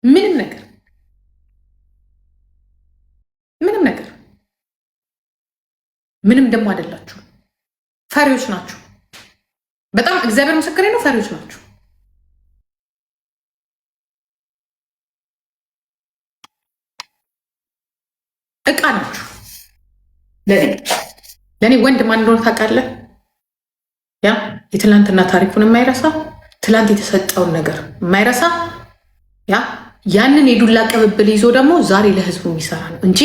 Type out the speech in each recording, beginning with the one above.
ምንም ነገር ምንም ነገር ምንም ደግሞ አይደላችሁ። ፈሪዎች ናችሁ። በጣም እግዚአብሔር ምስክሬ ነው። ፈሪዎች ናችሁ። እቃ ናችሁ። ለእኔ ወንድ ማን እንደሆነ ታውቃለህ? ያ የትላንትና ታሪኩን የማይረሳ ትላንት የተሰጠውን ነገር የማይረሳ ያ ያንን የዱላ ቅብብል ይዞ ደግሞ ዛሬ ለህዝቡ የሚሰራ ነው እንጂ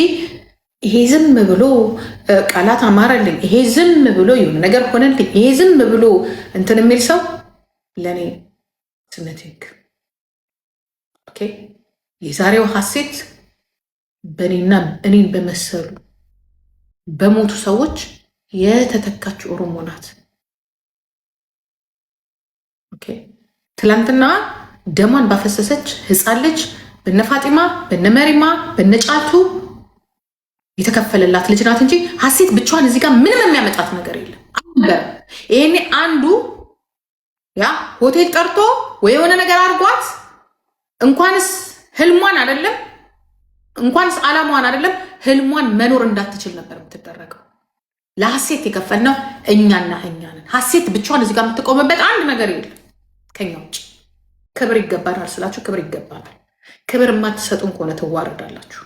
ይሄ ዝም ብሎ ቃላት አማረልኝ፣ ይሄ ዝም ብሎ የሆነ ነገር ሆነልኝ፣ ይሄ ዝም ብሎ እንትን የሚል ሰው ለእኔ ስነትክ የዛሬው ሀሴት በእኔና እኔን በመሰሉ በሞቱ ሰዎች የተተካች ኦሮሞ ናት። ትላንትና ደሟን ባፈሰሰች ህፃን ልጅ በነ ፋጢማ በነ መሪማ በነ ጫልቱ የተከፈለላት ልጅ ናት እንጂ ሀሴት ብቻዋን እዚህ ጋር ምንም የሚያመጣት ነገር የለም። ይሄኔ አንዱ ያ ሆቴል ጠርቶ ወይ የሆነ ነገር አድርጓት እንኳንስ ህልሟን አይደለም እንኳንስ አላማዋን አይደለም ህልሟን መኖር እንዳትችል ነበር የምትደረገው። ለሀሴት የከፈልነው እኛና እኛ ነን። ሀሴት ብቻዋን እዚህ ጋር የምትቆምበት አንድ ነገር የለም ከኛ ውጭ። ክብር ይገባናል ስላችሁ ክብር ይገባናል። ክብር የማትሰጡን ከሆነ ትዋረዳላችሁ።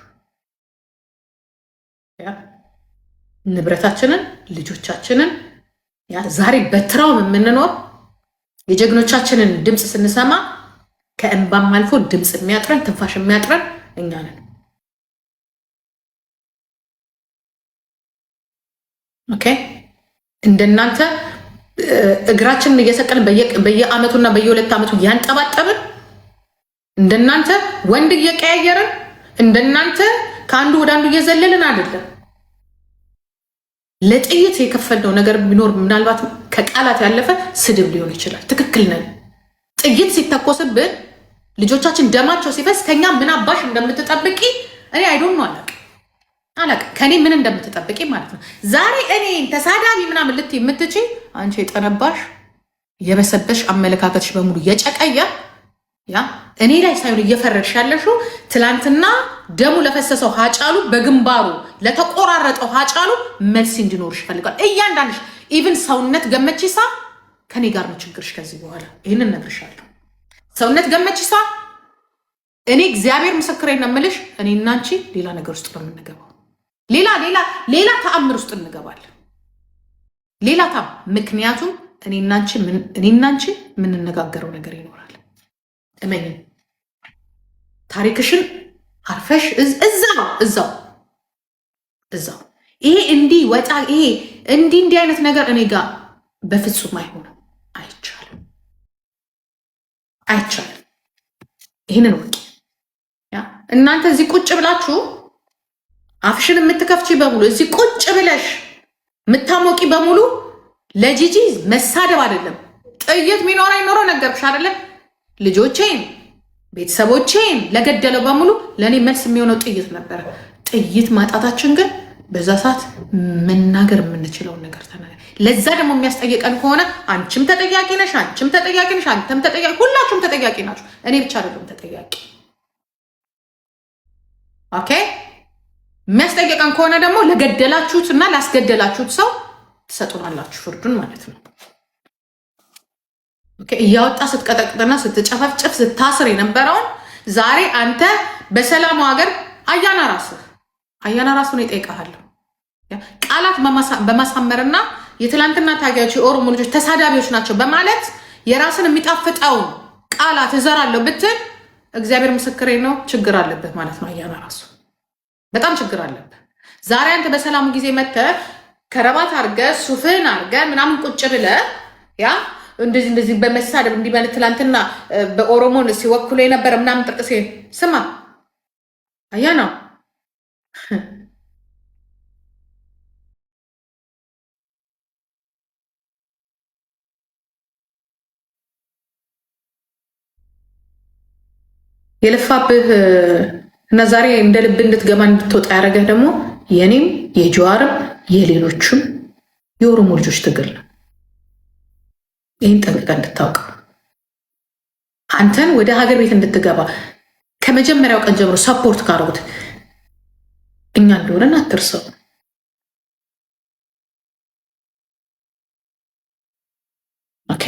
ንብረታችንን ልጆቻችንን ዛሬ በትራውም የምንኖር የጀግኖቻችንን ድምፅ ስንሰማ ከእንባም አልፎ ድምፅ የሚያጥረን ትንፋሽ የሚያጥረን እኛ ነን። እንደናንተ እግራችንን እየሰቀልን በየአመቱና በየሁለት ዓመቱ ያንጠባጠብን እንደናንተ ወንድ እየቀያየርን እንደናንተ ከአንዱ ወደ አንዱ እየዘለልን አይደለም። ለጥይት የከፈልነው ነገር ቢኖር ምናልባት ከቃላት ያለፈ ስድብ ሊሆን ይችላል። ትክክል ነን። ጥይት ሲተኮስብን ልጆቻችን ደማቸው ሲፈስ ከኛ ምን አባሽ እንደምትጠብቂ እኔ አይዶን ነው አላቅ ከኔ ምን እንደምትጠብቂ ማለት ነው። ዛሬ እኔ ተሳዳቢ ምናምን ልት የምትች አንቺ የጠነባሽ የበሰበሽ አመለካከትሽ በሙሉ የጨቀየ እኔ ላይ ሳይሆን እየፈረድሽ ያለሽው ትላንትና ደሙ ለፈሰሰው ሀጫሉ በግንባሩ ለተቆራረጠው ሀጫሉ መልስ እንዲኖርሽ ይፈልጋል። እያንዳንድሽ ኢቭን ሰውነት ገመቺሳ ከኔ ጋር ነው ችግርሽ። ከዚህ በኋላ ይህንን ነግርሻለሁ። ሰውነት ገመቺሳ እኔ እግዚአብሔር ምስክሬ ነው የምልሽ እኔ እና አንቺ ሌላ ነገር ውስጥ ነው የምንገባው። ሌላ ተአምር ውስጥ እንገባለን። ሌላ ምክንያቱም እኔ እና አንቺ የምንነጋገረው ነገር ይኖራል። እመኝ ታሪክሽን አርፈሽ እዛው ይሄ እንዲህ ወጣ ይሄ እንዲህ አይነት ነገር እኔ ጋር በፍጹም አይሆንም። አይቻልም። ይህንን ወቂ እናንተ እዚህ ቁጭ ብላችሁ አፍሽን የምትከፍቺ በሙሉ እዚህ ቁጭ ብለሽ የምታሞቂ በሙሉ ለጂጂ መሳደብ አይደለም። ጥይት ሚኖር አይኖረው ነገርኩሽ አይደለም። ልጆቼን ቤተሰቦቼን ለገደለው በሙሉ ለእኔ መልስ የሚሆነው ጥይት ነበረ። ጥይት ማጣታችን ግን በዛ ሰዓት መናገር የምንችለውን ነገር ተናገር። ለዛ ደግሞ የሚያስጠይቀን ከሆነ አንቺም ተጠያቂ ነሽ፣ አንቺም ተጠያቂ ነሽ፣ አንተም ተጠያቂ፣ ሁላችሁም ተጠያቂ ናችሁ። እኔ ብቻ አይደለም ተጠያቂ። የሚያስጠይቀን ከሆነ ደግሞ ለገደላችሁት እና ላስገደላችሁት ሰው ትሰጡናላችሁ ፍርዱን ማለት ነው። እያወጣ ስትቀጠቅጥና ስትጨፈጭፍ ስታስር የነበረውን ዛሬ አንተ በሰላሙ ሀገር አያና ራሱን ይጠይቃለሁ። ቃላት በማሳመርና የትላንትና ታጋዮች የኦሮሞ ልጆች ተሳዳቢዎች ናቸው በማለት የራስን የሚጣፍጠውን ቃላት እዘራለሁ ብትል እግዚአብሔር ምስክሬ ነው ችግር አለበት ማለት ነው። አያና ራሱ በጣም ችግር አለበት። ዛሬ አንተ በሰላሙ ጊዜ መጥተህ ከረባት አድርገህ ሱፍህን አድርገህ ምናምን ቁጭ ብለህ እንደዚህ በመሳደብ እንዲበል ትላንትና በኦሮሞን ሲወክሉ የነበረ ምናምን ጥቅሴ ስማ አያና የለፋብህ እና ዛሬ እንደ ልብ እንድትገባ እንድትወጣ ያደረገህ ደግሞ የኔም የጀዋርም የሌሎችም የኦሮሞ ልጆች ትግል ነው። ይህን ጠንቅቀህ እንድታውቅ አንተን ወደ ሀገር ቤት እንድትገባ ከመጀመሪያው ቀን ጀምሮ ሰፖርት ካረጉት እኛ እንደሆነን አትርሰው። ኦኬ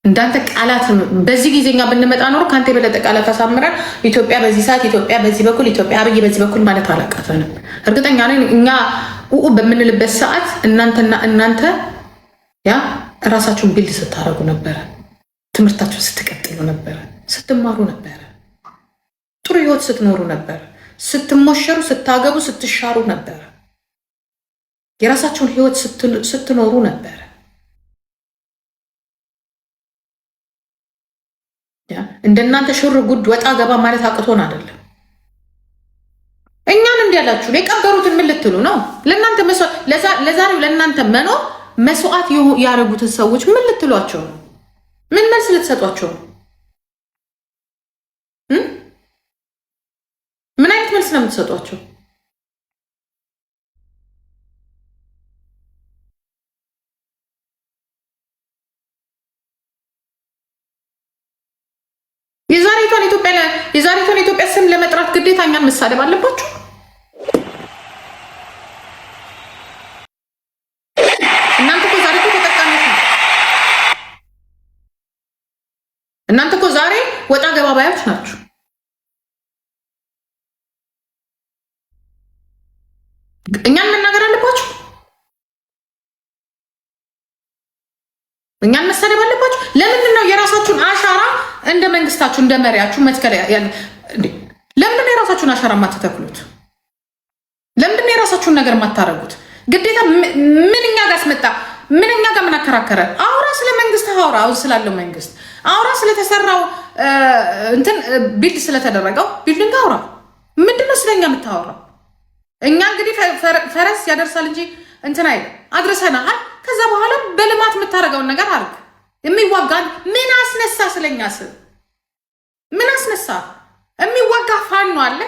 እንዳንተ ቃላት በዚህ ጊዜኛ ብንመጣ ኖሮ ከአንተ የበለጠ ቃላት አሳምረን ኢትዮጵያ በዚህ ሰዓት፣ ኢትዮጵያ በዚህ በኩል፣ ኢትዮጵያ አብይ በዚህ በኩል ማለት አላቃተንም። እርግጠኛ ነን እኛ በምንልበት ሰዓት እናንተ ያ እራሳችሁን ቢልድ ስታደርጉ ነበረ፣ ትምህርታችሁን ስትቀጥሉ ነበረ፣ ስትማሩ ነበረ፣ ጥሩ ህይወት ስትኖሩ ነበረ፣ ስትሞሸሩ፣ ስታገቡ፣ ስትሻሩ ነበረ፣ የራሳችሁን ህይወት ስትኖሩ ነበረ። እንደናንተ ሽር ጉድ ወጣ ገባ ማለት አቅቶን አይደለም። እኛን እንዲያላችሁ የቀበሩትን ምን ልትሉ ነው? ለእናንተ ለዛሬው ለእናንተ መኖር መስዋዕት ያደረጉትን ሰዎች ምን ልትሏቸው ነው? ምን መልስ ልትሰጧቸው ነው? ምን አይነት መልስ ነው የምትሰጧቸው? የዛሬቷን ኢትዮጵያ ስም ለመጥራት ግዴታ እኛን መሳደብ አለባችሁ? እናንተ እኮ ዛሬ ተጠቃሚዎች ነው። እናንተ እኮ ዛሬ ወጣ ገባባዮች ናችሁ። እኛን መናገር አለባችሁ? እኛን መሳደብ አለባችሁ? ለምንድን ነው የራሳችሁን አሻራ እንደ መንግስታችሁ እንደ መሪያችሁ መትከል ያለ? ለምንድን ነው የራሳችሁን አሻራ የማትተክሉት? ለምንድን ነው የራሳችሁን ነገር የማታረጉት? ግዴታ ምን እኛ ጋር አስመጣ? ምን እኛ ጋር ምን አከራከረ? አውራ ስለ መንግስት አውራ፣ አሁን ስላለው መንግስት አውራ፣ ስለተሰራው እንትን ቢልድ ስለተደረገው ቢልዲንግ አውራ። ምንድን ነው ስለኛ የምታወራው? እኛ እንግዲህ ፈረስ ያደርሳል እንጂ እንትን አይደል። አድርሰናል። ከዛ በኋላ በልማት የምታደርገውን ነገር አድርግ። የሚዋጋን ምን አስነሳ? ስለኛ ስም ምን አስነሳ? የሚዋጋ ፋኖ አለ፣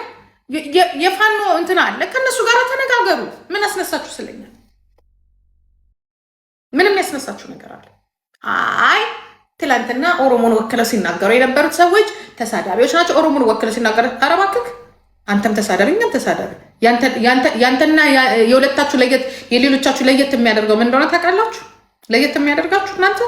የፋኖ እንትን አለ። ከነሱ ጋር ተነጋገሩ። ምን አስነሳችሁ? ስለኛ ምንም ያስነሳችሁ ነገር አለ? አይ ትላንትና ኦሮሞን ወክለው ሲናገሩ የነበሩት ሰዎች ተሳዳቢዎች ናቸው። ኦሮሞን ወክለው ሲናገሩ ኧረ እባክህ አንተም ተሳዳቢ እኛም ተሳዳቢ። ያንተና የሁለታችሁ ለየት የሌሎቻችሁ ለየት የሚያደርገው ምን እንደሆነ ታውቃላችሁ? ለየት የሚያደርጋችሁ እናንተ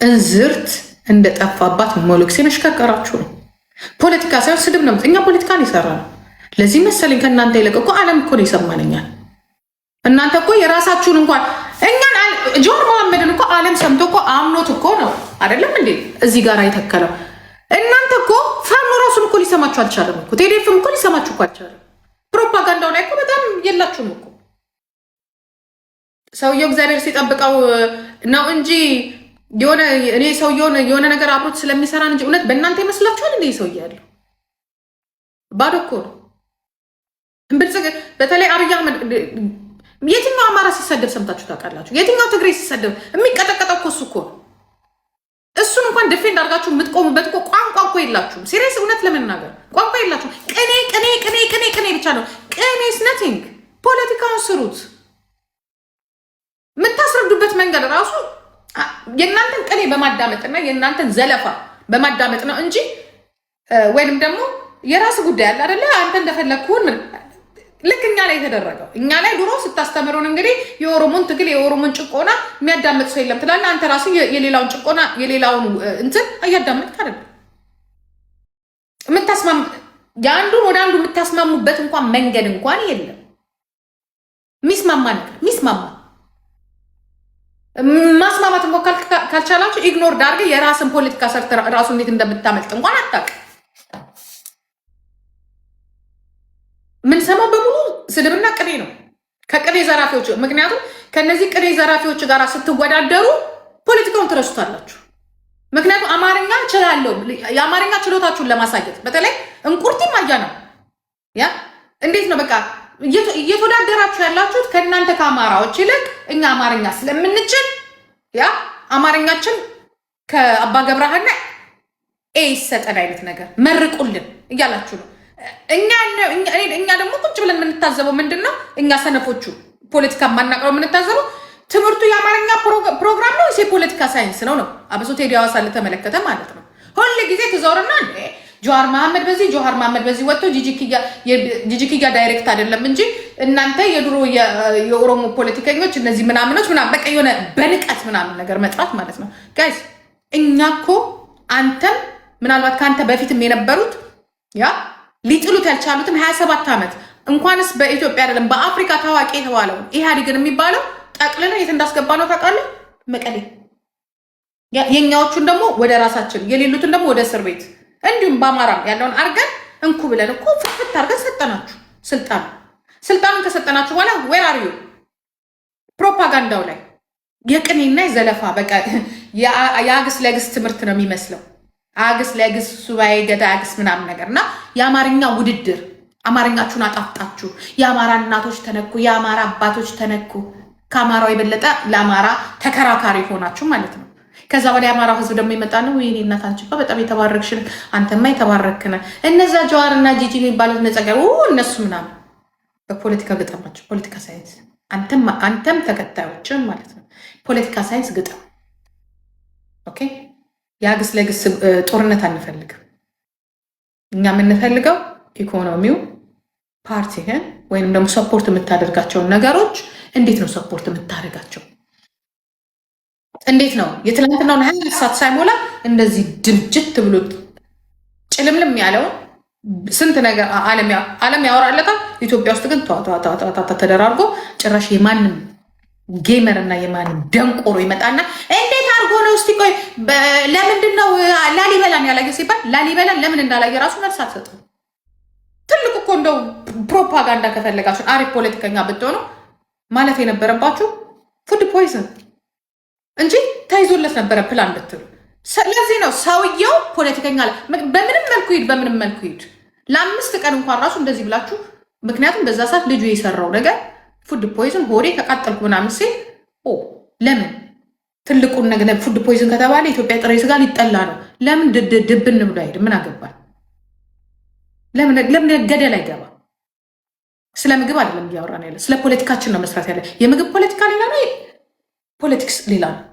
እንዝርት እንደጠፋባት ሞሎክሴ መሽከርከራችሁ ነው። ፖለቲካ ሳይሆን ስድብ ነው። እኛ ፖለቲካን ይሰራ ነው። ለዚህ መሰለኝ ከእናንተ ይልቅ እኮ ዓለም እኮ ነው ይሰማንኛል። እናንተ እኮ የራሳችሁን እንኳን እኛን ጆር መሐመድን እኮ ዓለም ሰምቶ እኮ አምኖት እኮ ነው አይደለም እንዴ እዚህ ጋር የተከለው። እናንተ እኮ ፋኖ ራሱን እኮ ሊሰማችሁ አልቻለም እኮ። ቴዴፍም እኮ ሊሰማችሁ እኮ አልቻለም። ፕሮፓጋንዳው ላይ እኮ በጣም የላችሁም እኮ። ሰውየው እግዚአብሔር ሲጠብቀው ነው እንጂ እኔ ሰውየውን የሆነ ነገር አብሮት ስለሚሰራ እንጂ እውነት በእናንተ ይመስላችኋል እንዴ? ሰውዬ ያለው ባዶ እኮ ነው። በተለይ አብይ አህመድ የትኛው አማራ ሲሰደብ ሰምታችሁ ታውቃላችሁ? የትኛው ትግሬ ሲሰደብ የሚቀጠቀጠው እኮ እሱ እኮ ነው። እሱን እንኳን ዲፌንድ አድርጋችሁ የምትቆሙበት እኮ ቋንቋ እኮ የላችሁም። ሲሪየስ እውነት ለመናገር ቋንቋ የላችሁም። ቅኔ ብቻ ነው። ቅኔስ ነቲንግ። ፖለቲካውን ስሩት። የምታስረዱበት መንገድ ራሱ የእናንተን ቅኔ በማዳመጥና የእናንተን ዘለፋ በማዳመጥ ነው እንጂ ወይንም ደግሞ የራስ ጉዳይ አለ አይደለ? አንተ እንደፈለግኩን ልክ እኛ ላይ የተደረገው እኛ ላይ ድሮ ስታስተምሩን እንግዲህ የኦሮሞን ትግል የኦሮሞን ጭቆና የሚያዳምጥ ሰው የለም ትላለህ። አንተ ራሱ የሌላውን ጭቆና የሌላውን እንትን እያዳመጥክ አይደለም። የአንዱን ወደ አንዱ የምታስማሙበት እንኳን መንገድ እንኳን የለም። ሚስማማ ነገር ማስማማት እንኳን ካልቻላችሁ ኢግኖር ዳርገ የራስን ፖለቲካ ሰርተ ራሱ እንዴት እንደምታመልጥ እንኳን አታውቅም። ምን ሰማ በሙሉ ስድብና ቅኔ ነው ከቅኔ ዘራፊዎች። ምክንያቱም ከነዚህ ቅኔ ዘራፊዎች ጋር ስትወዳደሩ ፖለቲካውን ትረሱታላችሁ። ምክንያቱም አማርኛ እችላለሁ፣ የአማርኛ ችሎታችሁን ለማሳየት በተለይ እንቁርቲ ማያ ነው። ያ እንዴት ነው በቃ እየተወዳደራችሁ ያላችሁት ከእናንተ ከአማራዎች ይልቅ እኛ አማርኛ ስለምንችል ያ አማርኛችን ከአባ ገብረሃና ይሰጠን አይነት ነገር መርቁልን እያላችሁ ነው። እኛ ደግሞ ቁጭ ብለን የምንታዘበው ምንድን ነው? እኛ ሰነፎቹ ፖለቲካ ማናቀረው የምንታዘበው ትምህርቱ የአማርኛ ፕሮግራም ነው ወይስ የፖለቲካ ሳይንስ ነው? አብሶ ቴዲ ሐዋሳ ለተመለከተ ማለት ነው። ሁሉ ጊዜ ትዞርና ጆሃር መሐመድ በዚህ ወጥቶ ጂጂኪያ ዳይሬክት አይደለም እንጂ እናንተ የድሮ የኦሮሞ ፖለቲከኞች እነዚህ ምናምኖች ምናምን በቃ የሆነ በንቀት ምናምን ነገር መጥራት ማለት ነው። ጋይስ እኛ እኮ አንተም ምናልባት ከአንተ በፊትም የነበሩት ሊጥሉት ያልቻሉትን 27 ዓመት እንኳንስ በኢትዮጵያ አይደለም በአፍሪካ ታዋቂ የተባለው ኢህአዴግን የሚባለው ጠቅልለን የት እንዳስገባ ነው ታውቃለህ? መቀሌ። የኛዎቹን ደግሞ ወደ ራሳችን የሌሉትን ደግሞ ወደ እስር ቤት እንዲሁም በአማራም ያለውን አርገን እንኩ ብለን እኮ ፍትፍት አርገን ሰጠናችሁ ስልጣኑን ከሰጠናችሁ በኋላ ዌር አር ዩ? ፕሮፓጋንዳው ላይ የቅኔና የዘለፋ በቃ የአግስ ለግስ ትምህርት ነው የሚመስለው። አግስ ለግስ ሱባኤ ገዳ አግስ ምናምን ነገር እና የአማርኛ ውድድር አማርኛችሁን አጣፍጣችሁ የአማራ እናቶች ተነኩ፣ የአማራ አባቶች ተነኩ። ከአማራው የበለጠ ለአማራ ተከራካሪ ሆናችሁ ማለት ነው። ከዛ በላይ የአማራ ህዝብ ደግሞ ይመጣ ነው ወይኔ እናት አንቺ በጣም የተባረክሽን አንተማ የተባረክነ እነዛ ጀዋርና ጂጂ የሚባሉት ነጸገር እነሱ ምናምን በፖለቲካ ገጠማቸው ፖለቲካ ሳይንስ አንተም ተከታዮችን ማለት ነው። ፖለቲካ ሳይንስ ግጠም። ኦኬ የአግስ ለግስ ጦርነት አንፈልግም። እኛ የምንፈልገው ኢኮኖሚው ፓርቲህን ወይንም ደግሞ ሰፖርት የምታደርጋቸውን ነገሮች እንዴት ነው ሰፖርት የምታደርጋቸው? እንዴት ነው የትላንትናውን 24 ሰዓት ሳይሞላ እንደዚህ ድምጅት ብሎ ጭልምልም ያለውን ስንት ነገር ዓለም ያወራለታል። ኢትዮጵያ ውስጥ ግን ተደራርጎ ጭራሽ የማንም ጌመር እና የማንም ደንቆሮ ይመጣና እንዴት አድርጎ ነው እስቲ ቆይ ለምንድን ነው ላሊበላን ያላየ ሲባል ላሊበላን ለምን እንዳላየ ራሱ መልስ አትሰጥም። ትልቁ እኮ እንደው ፕሮፓጋንዳ ከፈለጋችሁ አሪፍ ፖለቲከኛ ብትሆኑ ማለት የነበረባችሁ ፉድ ፖይዝን እንጂ ተይዞለት ነበረ ፕላን ብትሉ። ስለዚህ ነው ሰውየው ፖለቲከኛ በምንም መልኩ ሂድ ለ5 ቀን እንኳን ራሱ እንደዚህ ብላችሁ። ምክንያቱም በዛ ሰዓት ልጁ የሰራው ነገር ፉድ ፖይዝን ሆዴ ተቃጠልኩ ምናምን ሲል ለምን ትልቁን ነገር ፉድ ፖይዝን ከተባለ ኢትዮጵያ ጥሬ ስጋ ሊጠላ ነው። ለምን ድብን ብሎ አይሄድ? ምን አገባል? ለምን ገደል አይገባ? ስለ ምግብ አይደለም እያወራን ያለ፣ ስለ ፖለቲካችን ነው መስራት ያለ። የምግብ ፖለቲካ ሌላ ነው፣ ፖለቲክስ ሌላ ነው።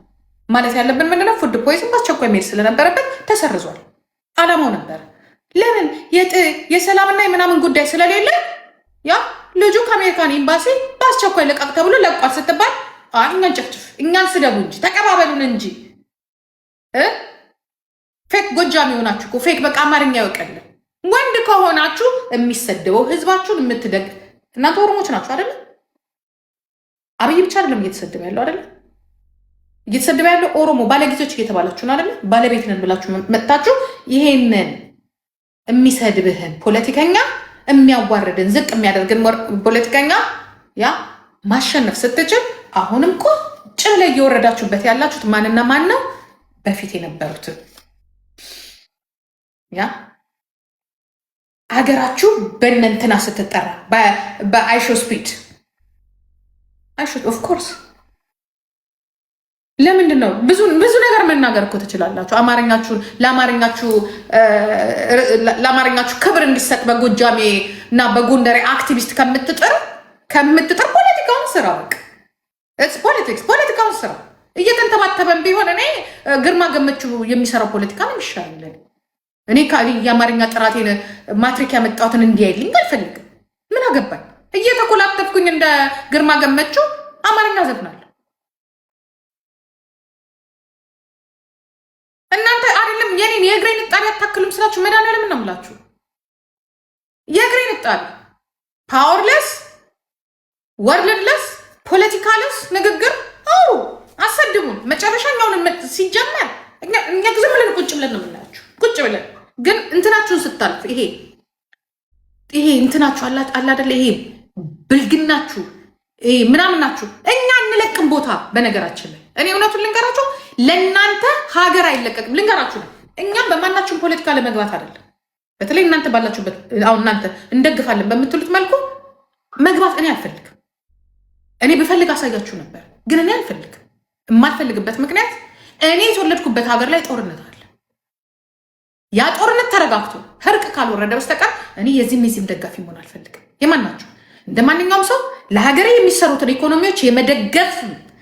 ማለት ያለብን ምንድነው? ፉድ ፖይዝን በአስቸኳይ መሄድ ስለነበረበት ተሰርዟል። አላማው ነበር። ለምን የሰላምና የምናምን ጉዳይ ስለሌለ ልጁ ከአሜሪካን ኤምባሲ በአስቸኳይ ልቀቅ ተብሎ ለቋል ስትባል እኛን ጨፍጭፍ፣ እኛን ስደቡ እንጂ ተቀባበሉን እንጂ ፌክ ጎጃም የሆናችሁ እኮ ፌክ በቃ አማርኛ ያውቀልን ወንድ ከሆናችሁ የሚሰደበው ህዝባችሁን የምትደግ እናንተ ኦሮሞች ናችሁ አይደለ? አብይ ብቻ አይደለም እየተሰደበ ያለው አይደለ? እየተሰደበ ያለው ኦሮሞ ባለጊዜዎች እየተባላችሁ ነው አይደለ? ባለቤት ነን ብላችሁ መጥታችሁ ይሄንን የሚሰድብህን ፖለቲከኛ የሚያዋርድን ዝቅ የሚያደርግን ፖለቲከኛ ማሸነፍ ስትችል አሁንም ቁጭ ላይ እየወረዳችሁበት ያላችሁት ማንና ማን ነው? በፊት የነበሩትን ሀገራችሁ በእነንትና ስትጠራ በአይሾ ስፒድ ኦፍኮርስ ለምንድን ነው ብዙ ነገር መናገር እኮ ትችላላችሁ። ለአማርኛችሁ ክብር እንዲሰጥ በጎጃሜ እና በጎንደሬ አክቲቪስት ከምትጥር ፖለቲካውን ስራ ፖለቲካውን ስራ እየተንተባተበን ቢሆን እኔ ግርማ ገመቹ የሚሰራው ፖለቲካ ነው የሚሻለን። እኔ የአማርኛ ጥራቴን ማትሪክ ያመጣሁትን እንዲያይልኝ አልፈልግም። ምን አገባኝ? እየተኮላተፍኩኝ እንደ ግርማ ገመቹ አማርኛ ዘፍናለሁ። እናንተ አይደለም የኔን የእግሬን እጣቢ አታክሉም ስላችሁ መድኃኒዓለም ነው የምላችሁ። የእግሬን እጣቢ ፓወርለስ ወርልድለስ ፖለቲካለስ ንግግር አሰድቡን። መጨረሻኛውን ሲጀመር እኛ ዝም ብለን ቁጭ ብለን ነው የምናያችሁ። ቁጭ ብለን ግን እንትናችሁን ስታልፍ ይሄ እንትናችሁ አላ አይደለ? ይሄ ብልግናችሁ ምናምናችሁ እኛ እንለቅም ቦታ። በነገራችን ላይ እኔ እውነቱን ልንገራችሁ፣ ለእናንተ ሀገር አይለቀቅም። ልንገራችሁ ነው እኛም በማናችሁም ፖለቲካ ለመግባት አይደለም። በተለይ እናንተ ባላችሁበት አሁን እናንተ እንደግፋለን በምትሉት መልኩ መግባት እኔ አልፈልግም። እኔ ብፈልግ አሳያችሁ ነበር፣ ግን እኔ አልፈልግም። የማልፈልግበት ምክንያት እኔ የተወለድኩበት ሀገር ላይ ጦርነት አለ። ያ ጦርነት ተረጋግቶ እርቅ ካልወረደ በስተቀር እኔ የዚህም ደጋፊ መሆን አልፈልግም። የማናችሁ እንደማንኛውም ሰው ለሀገሬ የሚሰሩትን ኢኮኖሚዎች የመደገፍ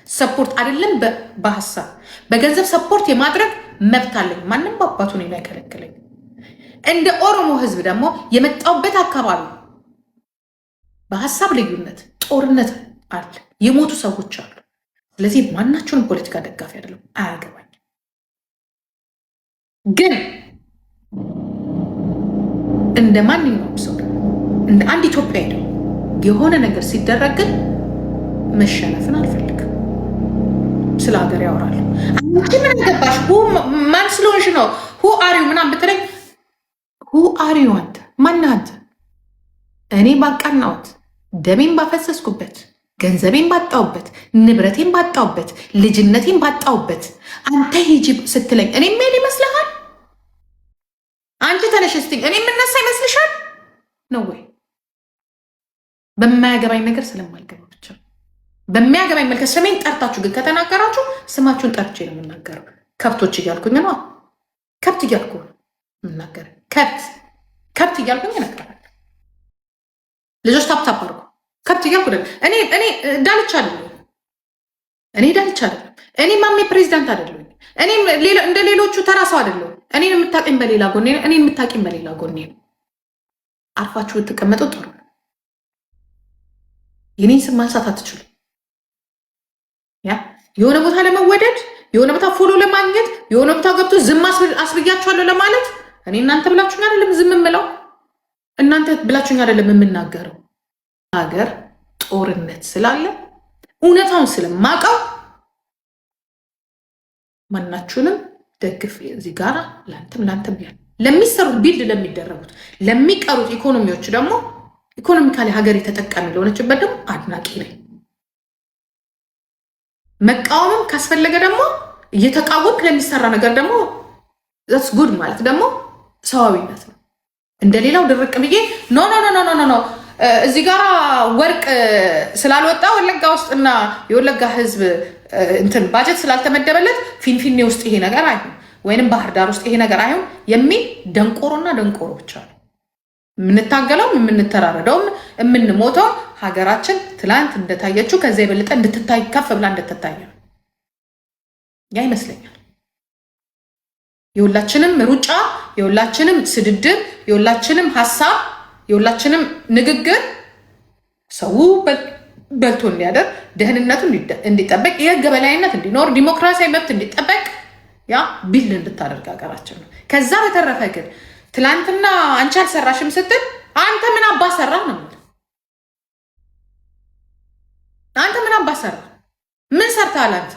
ሰፖርት አይደለም በሐሳብ በገንዘብ ሰፖርት የማድረግ መብት አለኝ። ማንም በአባቱ ነው አይከለክለኝ። እንደ ኦሮሞ ህዝብ ደግሞ የመጣውበት አካባቢ በሐሳብ ልዩነት ጦርነት አለ፣ የሞቱ ሰዎች አሉ። ስለዚህ ማናቸውንም ፖለቲካ ደጋፊ አይደለም፣ አያገባኝ። ግን እንደ ማንኛውም ሰው እንደ አንድ ኢትዮጵያዊ ደግሞ የሆነ ነገር ሲደረግ ግን መሸነፍን አልፈልግም። ስለ ሀገር ያወራሉ። አንቺ ምን አገባሽ? ማን ስለሆንሽ ነው? ሁ አሪው ምናምን ብትለኝ ሁ አሪው አንተ ማነህ አንተ? እኔ ባቃናሁት ደሜን ባፈሰስኩበት ገንዘቤን ባጣውበት ንብረቴን ባጣውበት ልጅነቴን ባጣውበት አንተ ሂጂ ስትለኝ እኔ ምን ይመስልሃል? አንቺ ተነሽ ስትኝ እኔ የምነሳ ይመስልሻል ነው ወይ? በማያገባኝ ነገር ስለማልገባ ብቻ በሚያገባኝ መልከ ስሜን ጠርታችሁ ግን ከተናገራችሁ ስማችሁን ጠርቼ ነው የምናገረው። ከብቶች እያልኩኝ ነው፣ ከብት እያልኩ የምናገር ከብት እያልኩኝ እነግራለሁ። ልጆች ታፕታፕ አድርጉ። ከብት እያልኩ እኔ ዳልቻ አይደለሁም። እኔ ማሜ ፕሬዚዳንት አይደለሁም። እኔ እንደ ሌሎቹ ተራ ሰው አይደለሁም። እኔን የምታውቂኝ በሌላ ጎኔ ነው። እኔን የምታውቂኝ በሌላ ጎኔ ነው። አርፋችሁ ብትቀመጡ ጥሩ ነው። የኔን ስም ማንሳት አትችሉ። የሆነ ቦታ ለመወደድ የሆነ ቦታ ፎሎ ለማግኘት የሆነ ቦታ ገብቶ ዝም አስብያችኋለሁ ለማለት እኔ እናንተ ብላችሁኝ አይደለም ዝም የምለው፣ እናንተ ብላችሁኝ አይደለም የምናገረው። ሀገር ጦርነት ስላለ እውነታውን ስለማውቀው ማናችሁንም ደግፍ። እዚህ ጋር ላንተም ያለ ለሚሰሩት ቢልድ ለሚደረጉት ለሚቀሩት ኢኮኖሚዎች ደግሞ ኢኮኖሚካሊ ሀገር የተጠቃሚ ለሆነችበት ደግሞ አድናቂ ነኝ። መቃወምም ካስፈለገ ደግሞ እየተቃወምክ ለሚሰራ ነገር ደግሞ ዛትስ ጉድ ማለት ደግሞ ሰዋዊነት ነው። እንደሌላው ድርቅ ብዬ ኖ እዚህ ጋር ወርቅ ስላልወጣ ወለጋ ውስጥና የወለጋ ህዝብ እንትን ባጀት ስላልተመደበለት ፊንፊኔ ውስጥ ይሄ ነገር አይሁን ወይንም ባህር ዳር ውስጥ ይሄ ነገር አይሁን የሚል ደንቆሮና ደንቆሮ ብቻ ነው። የምንታገለው የምንተራረደው የምንሞተው ሀገራችን ትላንት እንደታየችው ከዛ የበለጠ እንድትታይ ከፍ ብላ እንድትታይ ነው። ያ ይመስለኛል የሁላችንም ሩጫ፣ የሁላችንም ስድድብ፣ የሁላችንም ሀሳብ፣ የሁላችንም ንግግር ሰው በልቶ እንዲያደር ደህንነቱ እንዲጠበቅ የህግ በላይነት እንዲኖር ዲሞክራሲያዊ መብት እንዲጠበቅ ያ ቢል እንድታደርግ ሀገራችን ነው። ከዛ በተረፈ ግን ትላንትና አንቺ አልሰራሽም ስትል አንተ ምን አባሰራ ነው? አንተ ምን አባሰራ? ምን ሰርተሃል አንተ?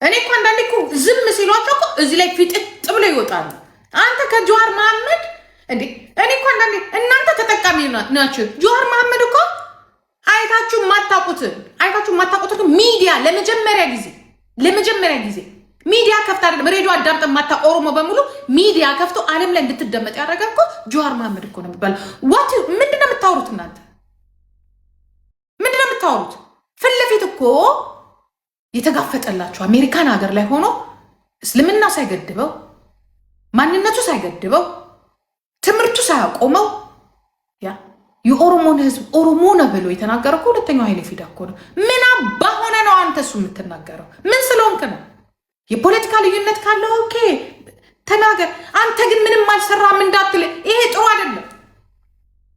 እኔ እኮ አንዳንዴ እኮ ዝም ሲሏቸው እኮ እዚህ ላይ ፊጥጥ ብሎ ይወጣሉ። አንተ ከጀዋር መሐመድ እንዴ! እኔ እኮ አንዳንዴ እናንተ ተጠቃሚ ናችሁ። ጀዋር መሐመድ እኮ አይታችሁ ማታውቁትን ሚዲያ ለመጀመሪያ ጊዜ ሚዲያ ከፍታ አይደለም ሬዲዮ አዳምጥ ማታ ኦሮሞ በሙሉ ሚዲያ ከፍቶ ዓለም ላይ እንድትደመጥ ያደረገ እኮ ጀዋር መሐመድ እኮ ነው የሚባለው። ምንድን ነው የምታወሩት እናንተ? ምንድን ነው የምታወሩት? ፊት ለፊት እኮ የተጋፈጠላችሁ አሜሪካን ሀገር ላይ ሆኖ እስልምና ሳይገድበው ማንነቱ ሳይገድበው ትምህርቱ ሳያቆመው የኦሮሞን ህዝብ ኦሮሞ ነው ብሎ የተናገረው እኮ ሁለተኛው ኃይሌ ፊዳ እኮ ነው። ምን አባ ሆነ ነው አንተ እሱ የምትናገረው? ምን ስለሆንክ ነው? የፖለቲካ ልዩነት ካለው ኦኬ ተናገር። አንተ ግን ምንም አልሰራም እንዳትል። ይሄ ጥሩ አይደለም።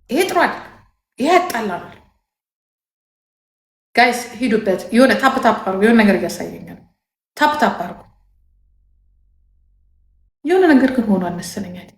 ይሄ ያጣላናል። ጋይስ ሂዱበት። የሆነ ታፕታፕ አድርጉ። የሆነ ነገር እያሳየኛል። ታፕታፕ አድርጉ። የሆነ ነገር ግን ሆኖ አልመሰለኛል።